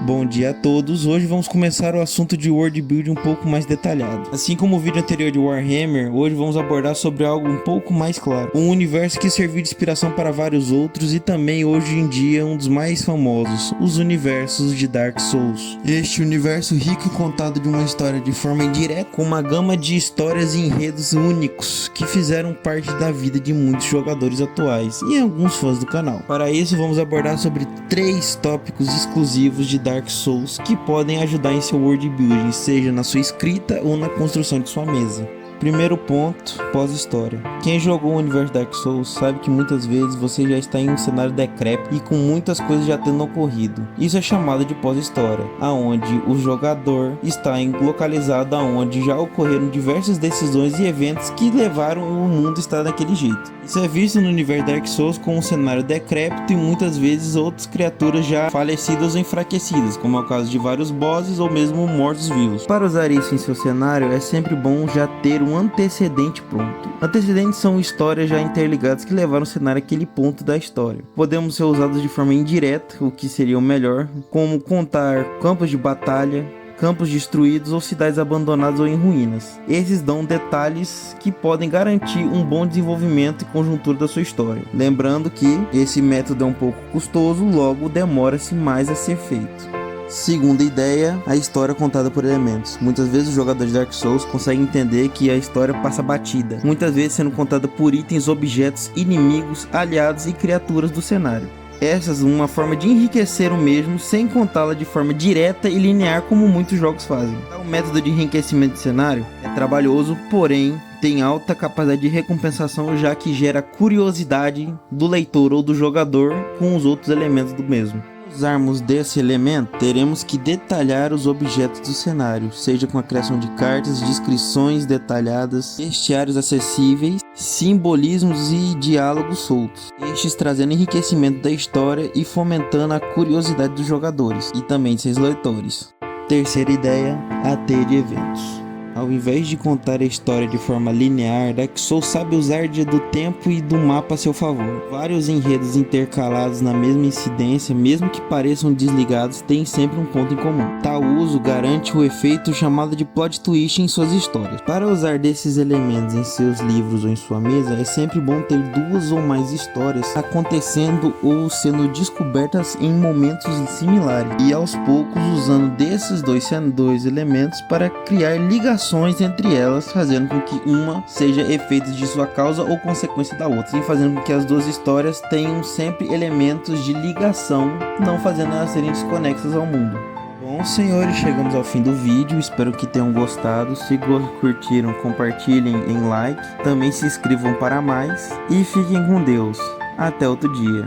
Bom dia a todos, hoje vamos começar o assunto de World Building um pouco mais detalhado. Assim como o vídeo anterior de Warhammer, hoje vamos abordar sobre algo um pouco mais claro. Um universo que serviu de inspiração para vários outros e também hoje em dia um dos mais famosos, os universos de Dark Souls. Este universo rico e contado de uma história de forma indireta, com uma gama de histórias e enredos únicos que fizeram parte da vida de muitos jogadores atuais e alguns fãs do canal. Para isso vamos abordar sobre 3 tópicos exclusivos de Dark Souls que podem ajudar em seu world building, seja na sua escrita ou na construção de sua mesa. Primeiro ponto, pós-história. Quem jogou o universo Dark Souls sabe que muitas vezes você já está em um cenário decrépito e com muitas coisas já tendo ocorrido. Isso é chamado de pós-história, aonde o jogador está localizado aonde já ocorreram diversas decisões e eventos que levaram o mundo a estar daquele jeito. Isso é visto no universo Dark Souls com um cenário decrépito e muitas vezes outras criaturas já falecidas ou enfraquecidas, como é o caso de vários bosses ou mesmo mortos-vivos. Para usar isso em seu cenário é sempre bom já ter um antecedente pronto. Antecedentes são histórias já interligadas que levaram o cenário àquele ponto da história. Podemos ser usados de forma indireta, o que seria o melhor, como contar campos de batalha, campos destruídos ou cidades abandonadas ou em ruínas. Esses dão detalhes que podem garantir um bom desenvolvimento e conjuntura da sua história. Lembrando que esse método é um pouco custoso, logo demora-se mais a ser feito. Segunda ideia, a história contada por elementos. Muitas vezes os jogadores de Dark Souls conseguem entender que a história passa batida, muitas vezes sendo contada por itens, objetos, inimigos, aliados e criaturas do cenário. Essas uma forma de enriquecer o mesmo sem contá-la de forma direta e linear como muitos jogos fazem. O método de enriquecimento de cenário é trabalhoso, porém tem alta capacidade de recompensação, já que gera curiosidade do leitor ou do jogador com os outros elementos do mesmo. Para usarmos desse elemento, teremos que detalhar os objetos do cenário, seja com a criação de cartas, descrições detalhadas, bestiários acessíveis, simbolismos e diálogos soltos, estes trazendo enriquecimento da história e fomentando a curiosidade dos jogadores e também de seus leitores. Terceira ideia, a teia de eventos. Ao invés de contar a história de forma linear, Dark Souls sabe usar do tempo e do mapa a seu favor. Vários enredos intercalados na mesma incidência, mesmo que pareçam desligados, têm sempre um ponto em comum. Tal uso garante o efeito chamado de plot twist em suas histórias. Para usar desses elementos em seus livros ou em sua mesa, é sempre bom ter 2 ou mais histórias acontecendo ou sendo descobertas em momentos similares, e aos poucos usando desses dois elementos para criar ligações entre elas, fazendo com que uma seja efeito de sua causa ou consequência da outra, e fazendo com que as 2 histórias tenham sempre elementos de ligação, não fazendo elas serem desconexas ao mundo. Bom, senhores, chegamos ao fim do vídeo, espero que tenham gostado. Se curtiram, compartilhem em like, também se inscrevam para mais e fiquem com Deus. Até outro dia.